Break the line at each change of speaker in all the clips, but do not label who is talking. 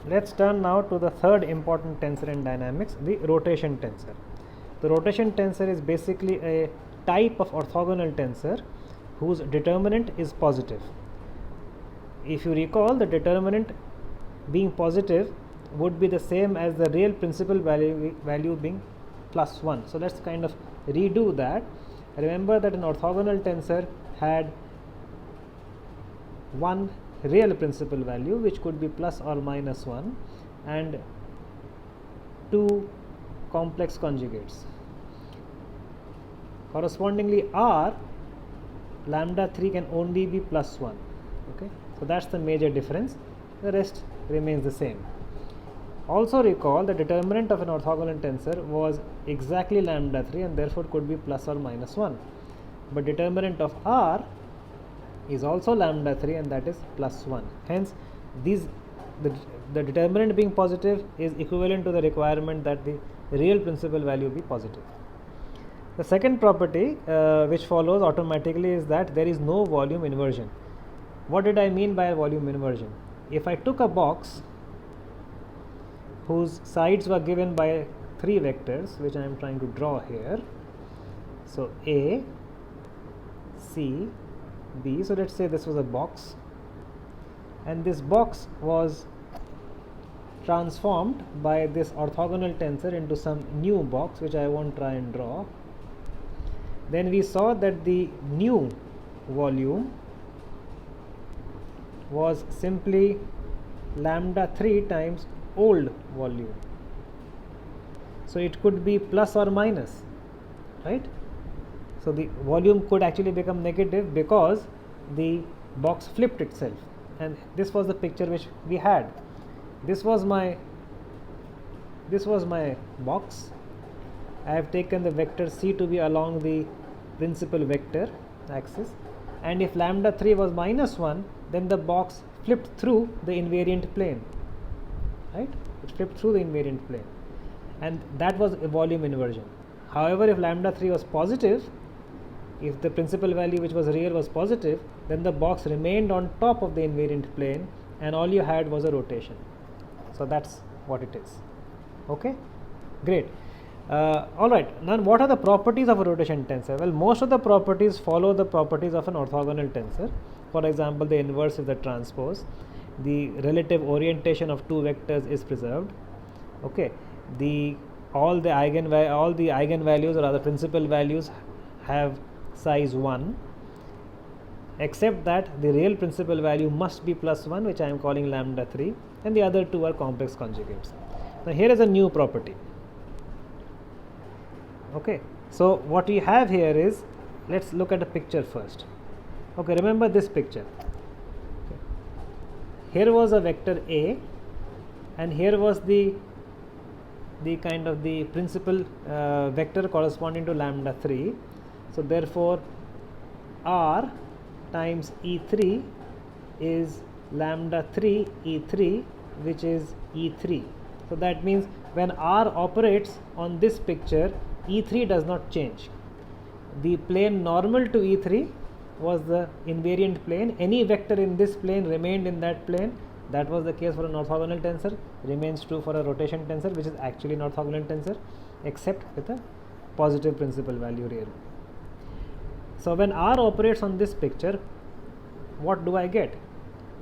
Let's turn now to the third important tensor in dynamics, the rotation tensor. The rotation tensor is basically a type of orthogonal tensor whose determinant is positive. If you recall, the determinant being positive would be the same as the real principal value being plus 1. So let's kind of redo that. Remember that an orthogonal tensor had one real principal value which could be plus or minus 1 and two complex conjugates. Correspondingly, R lambda 3 can only be plus 1. Okay, so that's the major difference. The rest remains the same. Also recall the determinant of an orthogonal tensor was exactly lambda 3 and therefore could be plus or minus 1. But determinant of R is also lambda 3 and that is plus 1. Hence, the determinant being positive is equivalent to the requirement that the real principal value be positive. The second property which follows automatically is that there is no volume inversion. What did I mean by volume inversion? If I took a box whose sides were given by three vectors, which I am trying to draw here, so A, C, B. So let's say this was a box, and this box was transformed by this orthogonal tensor into some new box which I won't try and draw. Then we saw that the new volume was simply lambda 3 times old volume. So it could be plus or minus, right? So the volume could actually become negative because the box flipped itself, and this was the picture which we had. This was my box. I have taken the vector C to be along the principal vector axis, and if lambda 3 was minus 1, then the box flipped through the invariant plane, right? It flipped through the invariant plane, and that was a volume inversion. However, if lambda 3 was positive, if the principal value which was real was positive, then the box remained on top of the invariant plane and all you had was a rotation. So that's what it is. Okay, great. Alright, now what are the properties of a rotation tensor? Well, most of the properties follow the properties of an orthogonal tensor. For example, the inverse is the transpose. The relative orientation of two vectors is preserved. Okay, all the eigenvalues or other principal values have size 1, except that the real principal value must be plus 1, which I am calling lambda 3, and the other two are complex conjugates. Now here is a new property. Okay, so what we have here is, let's look at the picture first. Okay, remember this picture. Okay. Here was a vector A, and here was the kind of the principal vector corresponding to lambda 3. So therefore R times E3 is lambda 3 E3, which is E3. So that means when R operates on this picture, E3 does not change. The plane normal to E3 was the invariant plane. Any vector in this plane remained in that plane. That was the case for an orthogonal tensor, remains true for a rotation tensor, which is actually an orthogonal tensor, except with a positive principal value real. So when R operates on this picture, what do I get?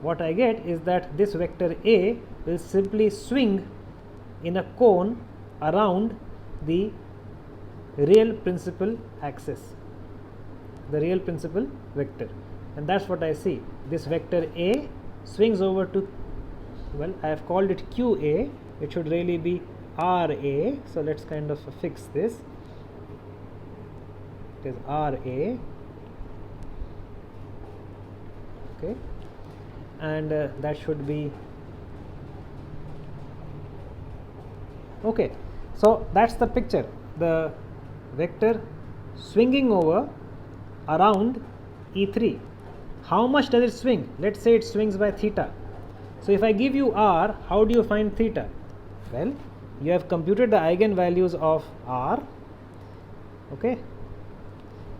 What I get is that this vector A will simply swing in a cone around the real principal axis, the real principal vector, and that's what I see. This vector A swings over to, well, I have called it QA, it should really be RA. So let's kind of fix this. It is RA, okay, and that should be okay. So that's the picture, the vector swinging over around E3. How much does it swing? Let's say it swings by theta. So if I give you R, how do you find theta? Well, you have computed the eigenvalues of R. Okay,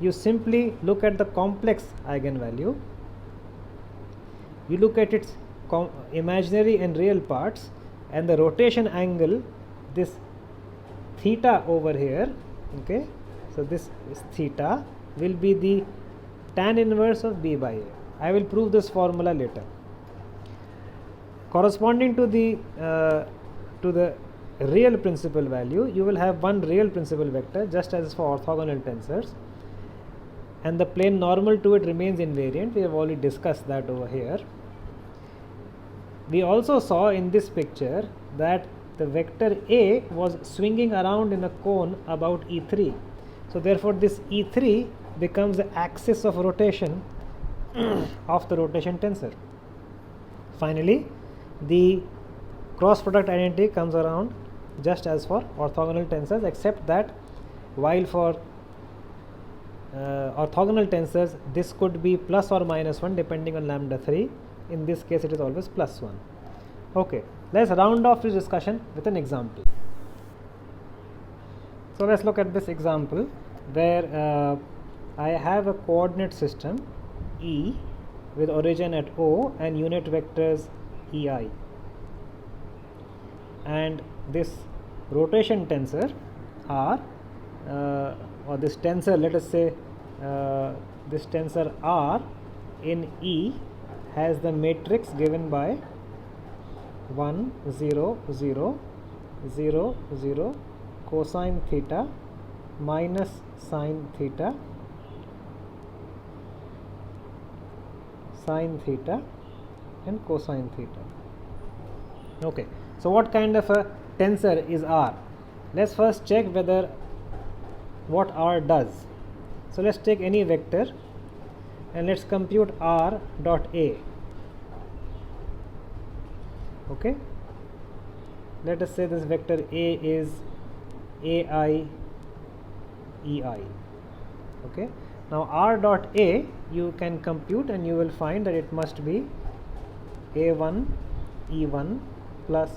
you simply look at the complex eigenvalue, you look at its imaginary and real parts, and the rotation angle, this theta over here, okay, so this is theta, will be the tan inverse of b by a. I will prove this formula later. Corresponding to the real principal value, you will have one real principal vector, just as for orthogonal tensors, and the plane normal to it remains invariant. We have already discussed that over here. We also saw in this picture that the vector A was swinging around in a cone about E3. So therefore this E3 becomes the axis of rotation of the rotation tensor. Finally, the cross product identity comes around just as for orthogonal tensors, except that while for orthogonal tensors this could be plus or minus 1 depending on lambda 3. In this case it is always plus 1. Okay, let's round off this discussion with an example. So let's look at this example where I have a coordinate system E with origin at O and unit vectors EI, and this rotation tensor R, or this tensor, let us say this tensor R in E has the matrix given by 1 0 0 0 0 cosine theta minus sine theta and cosine theta. Okay, so what kind of a tensor is R? Let's first check whether what R does. So let's take any vector and let's compute R dot A. Okay, let us say this vector A is AI EI. Okay, now R dot A you can compute and you will find that it must be A1 E1 plus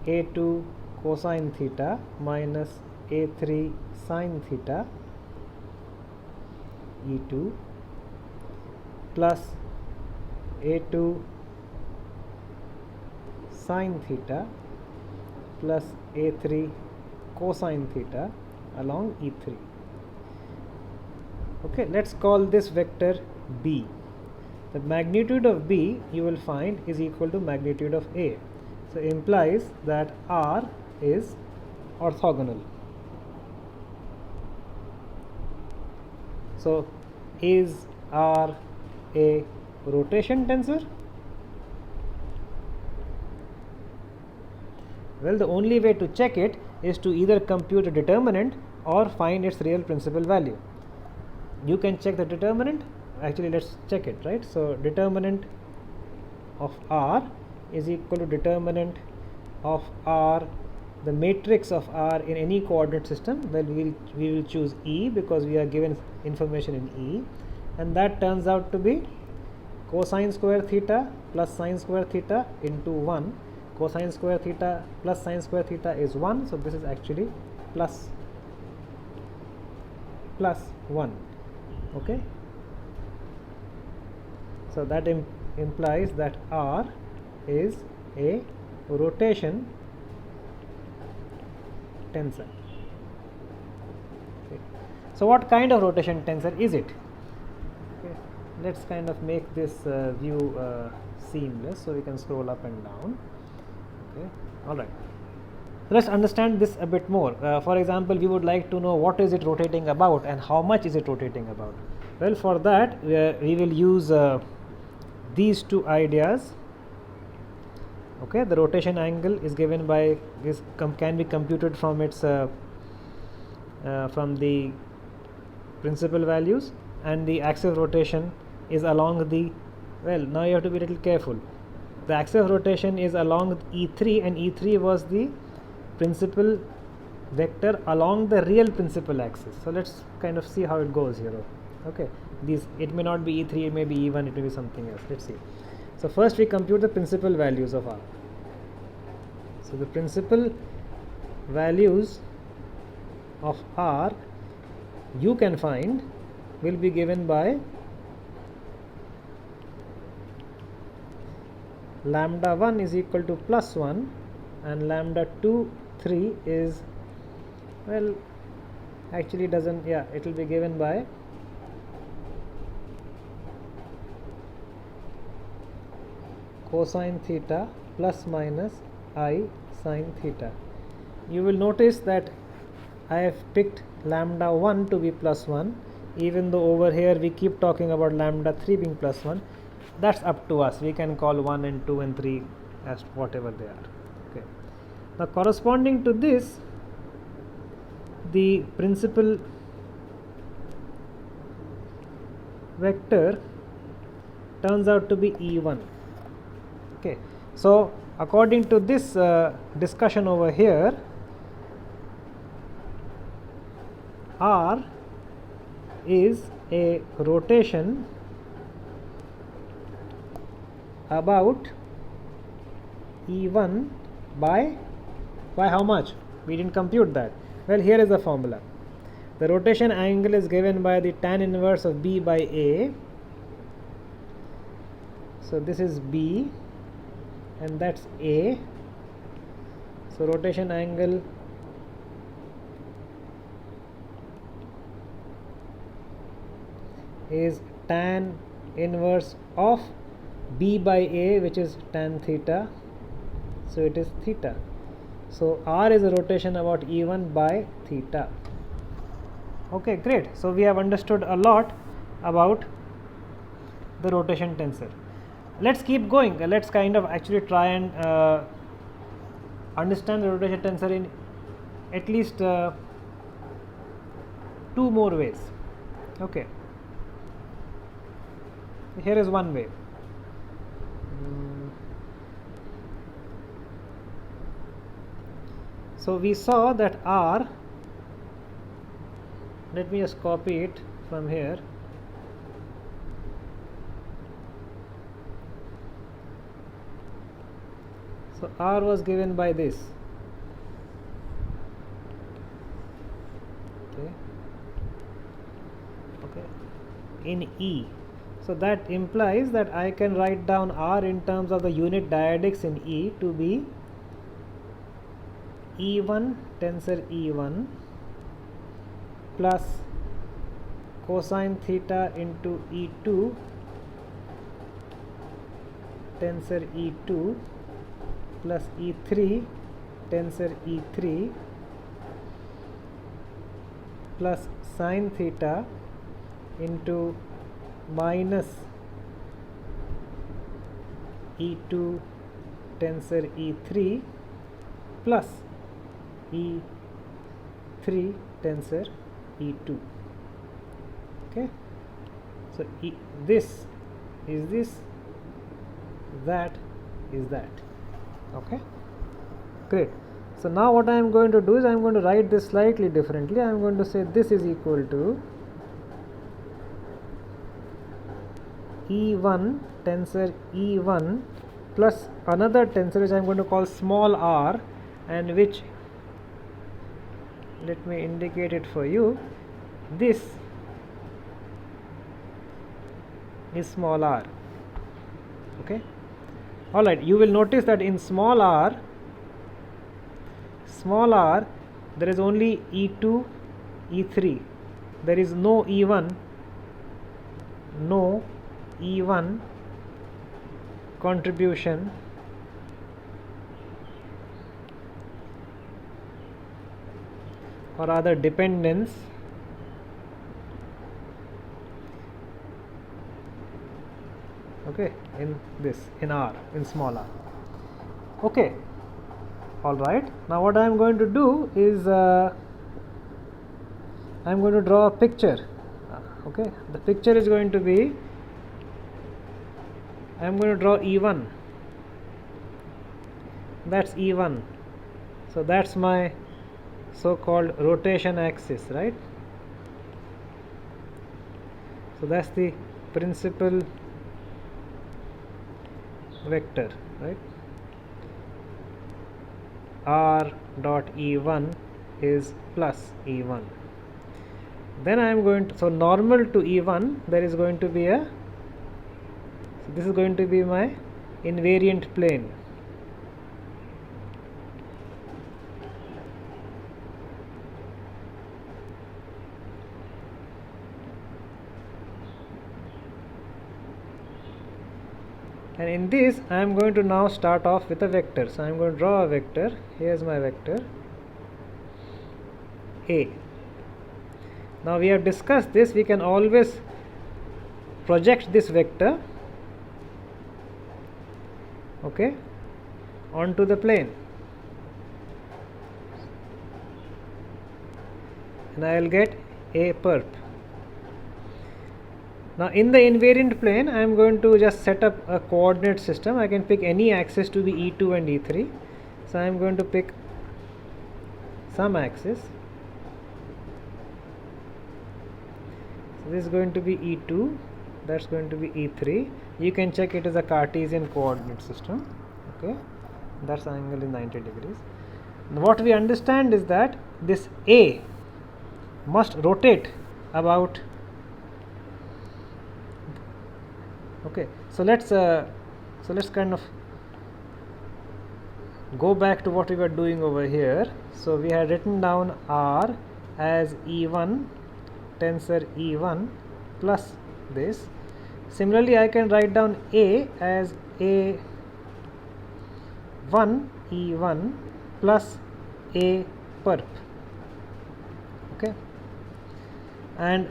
A2 cosine theta minus A3 sine theta E2 plus A2 sine theta plus A3 cosine theta along E3. Okay, let's call this vector B. The magnitude of B you will find is equal to magnitude of A. So implies that R is orthogonal. So is R a rotation tensor? Well, the only way to check it is to either compute a determinant or find its real principal value. You can check the determinant. Actually, let's check it, right? So will of R is equal to determinant of R, the matrix of R in any coordinate system. Well, we will choose E because we are given information in E, and that turns out to be cosine square theta plus sine square theta into 1. Cosine square theta plus sine square theta is 1, so this is actually plus 1. Okay, so that implies that R is a rotation tensor. Okay. So what kind of rotation tensor is it? Okay. Let's kind of make this view seamless, so we can scroll up and down. Okay. All right. So let's understand this a bit more. For example, we would like to know what is it rotating about and how much is it rotating about. Well, for that we will use these two ideas. Okay, the rotation angle is given by this can be computed from its from the principal values, and the axis of rotation is along the, well, now you have to be a little careful. The axis of rotation is along E3, and E3 was the principal vector along the real principal axis. So let's kind of see how it goes here. Okay, it may not be E3, it may be E1, it may be something else. Let's see. So first we compute the principal values of R. So the principal values of R you can find will be given by lambda 1 is equal to plus 1 and lambda 2 3 is, well, actually doesn't, yeah, it will be given by cosine theta plus minus I sine theta. You will notice that I have picked lambda 1 to be plus 1, even though over here we keep talking about lambda 3 being plus 1. That's up to us. We can call 1 and 2 and 3 as whatever they are. Okay. Now corresponding to this, the principal vector turns out to be E1. Okay. So according to this discussion over here, R is a rotation about E1 by how much? We didn't compute that. Well, here is the formula. The rotation angle is given by the tan inverse of B by A. So this is B and that's A. So rotation angle is tan inverse of B by A, which is tan theta. So it is theta. So R is a rotation about E1 by theta. Okay, great. So we have understood a lot about the rotation tensor. Let's keep going. Let's kind of actually try and understand the rotation tensor in at least 2 more ways. Okay. Here is one way. So we saw that R, let me just copy it from here. So R was given by this. Okay. In E. So that implies that I can write down R in terms of the unit dyadics in E to be E1 tensor E1 plus cosine theta into E2 tensor E2 plus E3 tensor E3 plus sine theta into minus E2 tensor E3 plus E3 tensor E2. Okay. So this is this, that is that. Okay. Great. So now what I am going to do is I am going to write this slightly differently. I am going to say this is equal to E1 tensor E1 plus another tensor which I am going to call small r, and which, let me indicate it for you, this is small r. Okay. Alright, you will notice that in small r there is only E2, E3, there is no E1 contribution or rather dependence okay in this, in R, in small r. Okay. All right, now what I am going to do is I am going to draw a picture. Okay, the picture is going to be, I am going to draw E1, that's E1, so that's my so called rotation axis, right? So that's the principal vector, right? R dot E1 is plus E1. Then I am going to, so normal to E1 there is going to be a, so this is going to be my invariant plane. And in this I am going to now start off with a vector. So I am going to draw a vector. Here's my vector A. Now we have discussed this, we can always project this vector, okay, onto the plane, and I will get A perp. Now in the invariant plane I am going to just set up a coordinate system. I can pick any axis to be E2 and E3. So I am going to pick some axis. So this is going to be E2, that's going to be E3. You can check it as a Cartesian coordinate system. Okay, that's angle is 90 degrees. What we understand is that this A must rotate about. Okay, so let's kind of go back to what we were doing over here. So we had written down R as E1, tensor E1 plus this. Similarly, I can write down A as A1 E1 plus A perp. Okay, and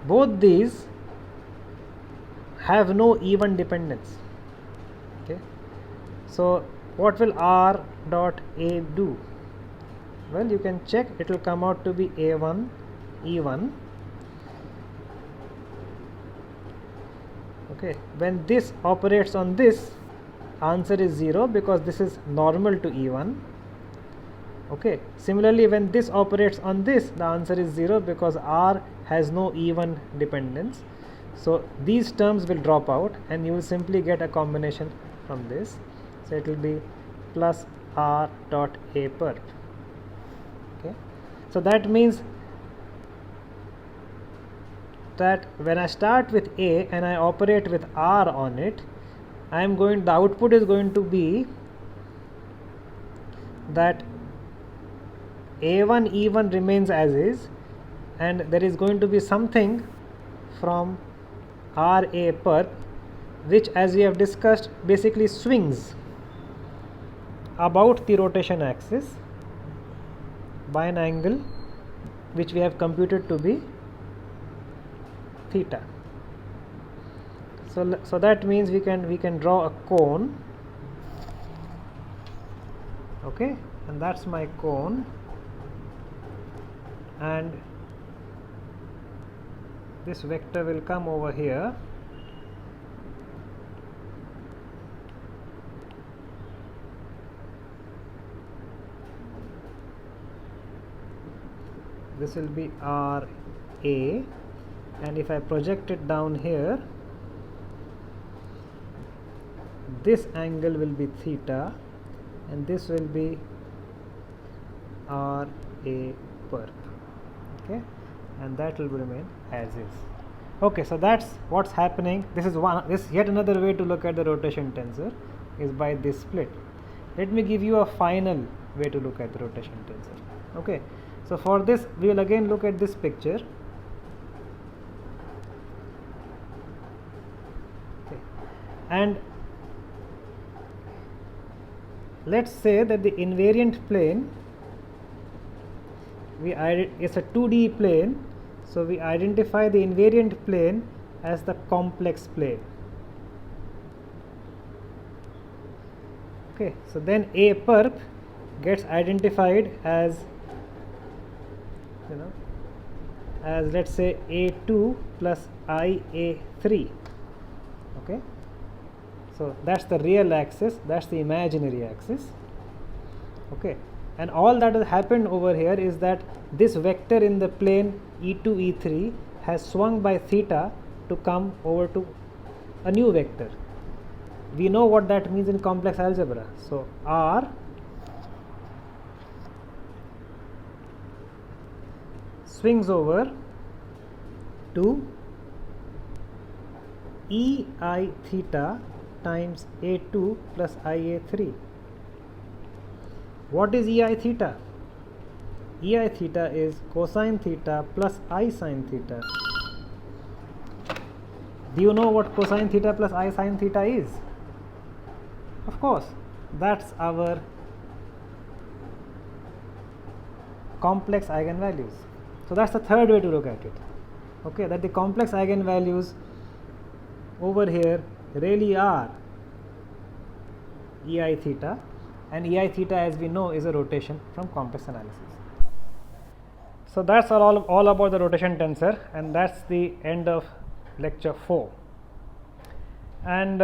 both these have no E1 dependence. Okay, so what will R dot A do? Well, you can check, it will come out to be A1 E1. Okay, when this operates on this, answer is 0 because this is normal to E1. Okay, similarly when this operates on this, the answer is 0 because R has no E1 dependence. So these terms will drop out and you will simply get a combination from this. So it will be plus R dot A perp. Okay, so that means that when I start with A and I operate with R on it, the output is going to be that A1 E1 remains as is, and there is going to be something from RA perp, which, as we have discussed, basically swings about the rotation axis by an angle which we have computed to be theta. So that means we can draw a cone. Okay, and that's my cone, and this vector will come over here. This will be RA, and if I project it down here, this angle will be theta and this will be RA perp. Okay, and that will remain as is. Okay, so that's what's happening. This is yet another way to look at the rotation tensor, is by this split. Let me give you a final way to look at the rotation tensor. Okay, so for this we will again look at this picture. Okay, and let's say that the invariant plane, it's a 2D plane, so we identify the invariant plane as the complex plane. Okay, so then A perp gets identified as, as let's say A2 plus IA3. Okay, so that's the real axis, that's the imaginary axis. Okay, and all that has happened over here is that this vector in the plane E2 E3 has swung by theta to come over to a new vector. We know what that means in complex algebra. So R swings over to EI theta times A2 plus IA3. What is EI theta? EI theta is cosine theta plus I sin theta. Do you know what cosine theta plus I sin theta is? Of course, that's our complex eigenvalues. So that's the third way to look at it. Okay, that the complex eigenvalues over here really are EI theta, and EI theta, as we know, is a rotation from complex analysis. So that's all about the rotation tensor, and that's the end of lecture 4. And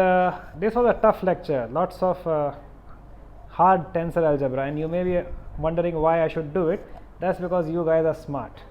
this was a tough lecture, lots of hard tensor algebra, and you may be wondering why I should do it. That's because you guys are smart.